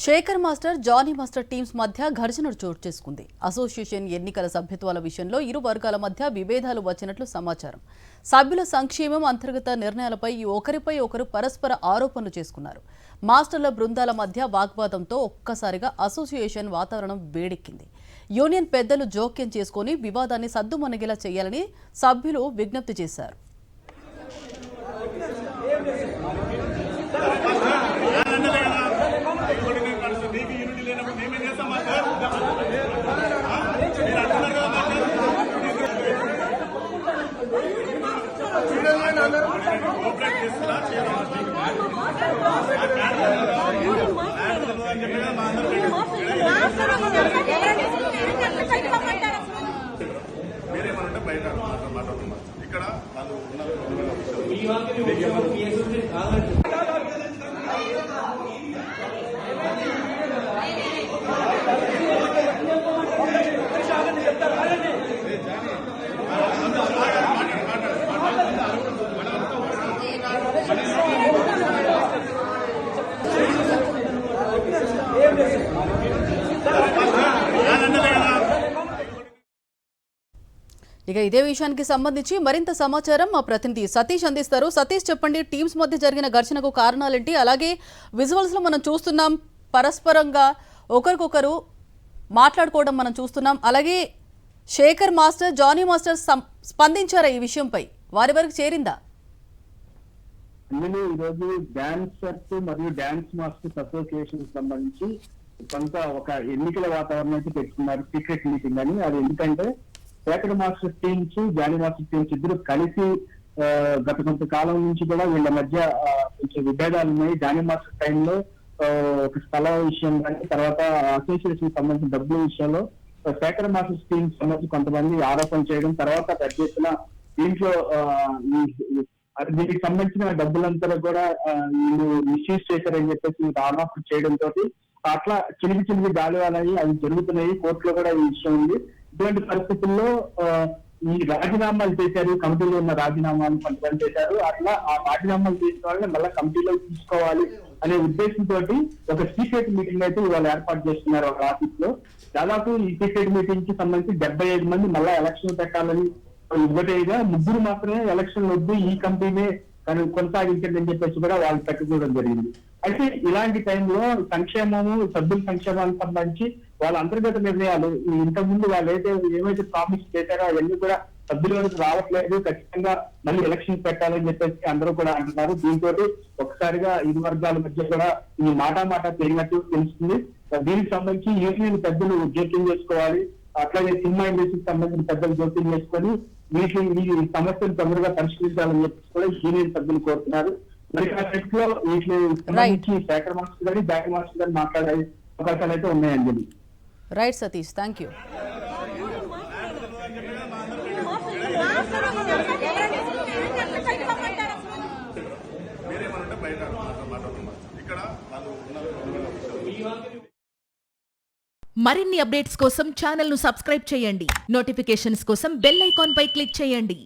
Shekhar master, Jani master teams మధ్య ఘర్షణలు చోటు చేసుకుంది. అసోసియేషన్ ఎన్నికల సభ్యత్వాల విషయంలో ఇరు వర్గాల మధ్య విభేదాలు వచ్చినట్లు సమాచారం. సభ్యుల సంక్షేమం, అంతర్గత నిర్ణయాలపై ఒకరిపై ఒకరు పరస్పర ఆరోపణలు చేసుకున్నారు. మాస్టర్ల బృందాల మధ్య వాగ్వాదంతో ఒక్కసారిగా అసోసియేషన్ వాతావరణం వేడెక్కింది. యూనియన్ పెద్దలు జోక్యం చేసుకుని వివాదాన్ని సద్దుమణిగేలా చేయాలని సభ్యులు విజ్ఞప్తి చేశారు. ఇక్కడ ఇక ఇదే విషయానికి సంబంధించి మరింత సమాచారం మా ప్రతినిధి సతీష్ అందిస్తారు. సతీష్, చెప్పండి, టీమ్స్ మధ్య జరిగిన ఘర్షణకు కారణాలేంటి? అలాగే విజువల్స్ లో మనం చూస్తున్నాం పరస్పరంగా ఒకరికొకరు మాట్లాడుకోవడం మనం చూస్తున్నాం. అలాగే శేఖర్ మాస్టర్, జానీ మాస్టర్ స్పందించారా ఈ విషయంపై? వారి వరకు చేరిందా? ఈరోజు డాన్సర్స్ మరియు డాన్స్ మాస్టర్స్ అసోసియేషన్ సంబంధించి కొంత ఒక ఎన్నికల వాతావరణం అయితే పెట్టుకున్నారు, సీక్రెట్ మీటింగ్ అని. అది ఎందుకంటే Shekhar master teams, Jani master teams ఇద్దరు కలిసి గత కొంతకాలం నుంచి కూడా వీళ్ళ మధ్య కొంచెం విభేదాలు ఉన్నాయి. జానీ మాస్టర్ టైంలో ఒక స్థల విషయం కానీ, తర్వాత అసోసియేషన్ సంబంధించిన డబ్బుల విషయంలో శేఖర్ మాస్టర్ టీమ్స్ సంబంధించి కొంతమంది ఆరోపణ చేయడం, తర్వాత పెద్ద ఎత్తున దీంట్లో దీనికి సంబంధించిన డబ్బులంతా కూడా వీళ్ళు మిస్యూజ్ చేశారని చెప్పేసి ఆరోపణ చేయడంతో అట్లా చిలిగి గాలివాలని అవి జరుగుతున్నాయి. కోర్టులో కూడా ఈ విషయం ఉంది. ఇటువంటి పరిస్థితుల్లో ఈ రాజీనామాలు చేశారు, కమిటీలో ఉన్న రాజీనామాలు కొంతమంది చేశారు. అట్లా ఆ రాజీనామాలు చేసిన వాళ్ళని మళ్ళీ కమిటీలో తీసుకోవాలి అనే ఉద్దేశంతో ఒక సీక్రెట్ మీటింగ్ అయితే ఇవాళ ఏర్పాటు చేస్తున్నారు ఒక ఆఫీస్ లో. దాదాపు ఈ సీక్రెట్ మీటింగ్ కి సంబంధించి 75 మంది మళ్ళా ఎలక్షన్ పెట్టాలని ఇవ్వటేగా, 3 మాత్రమే ఎలక్షన్ వద్దు, ఈ కంపెనీ కానీ కొనసాగించండి అని చెప్పేసి కూడా వాళ్ళు పెట్టుకోవడం జరిగింది. అయితే ఇలాంటి టైంలో సంక్షేమము, సభ్యుల సంక్షేమానికి సంబంధించి వాళ్ళ అంతర్గత నిర్ణయాలు ఇంతకుముందు వాళ్ళు ఏమైతే ప్రామిస్ చేశారో అవన్నీ కూడా సభ్యులకు రావట్లేదు, ఖచ్చితంగా మళ్ళీ ఎలక్షన్ పెట్టాలని చెప్పేసి అందరూ కూడా అంటున్నారు. దీంతో ఒకసారిగా ఇరు వర్గాల మధ్య కూడా ఈ మాట పెరిగినట్టు తెలుస్తుంది. దీనికి సంబంధించి యూనియన్ పెద్దలు జోక్యం చేసుకోవాలి, అట్లాగే సినిమా ఇండస్ట్రీకి సంబంధించిన పెద్దలు జోక్యం చేసుకొని ఈ సమస్యను తొందరగా పరిష్కరించాలని చెప్పి కూడా యూనియన్ సభ్యులు కోరుతున్నారు. మరి ఆ సెట్లో వీటిని సంబంధించి శేఖర్ మాస్టర్ గారి, జానీ మాస్టర్ గారి మాట్లాడే అవకాశాలు అయితే ఉన్నాయండి. Right Satish, thank you. మరిన్ని అప్డేట్స్ కోసం ఛానల్ ను సబ్స్క్రైబ్ చేయండి. నోటిఫికేషన్స్ కోసం బెల్ ఐకాన్ పై క్లిక్ చేయండి.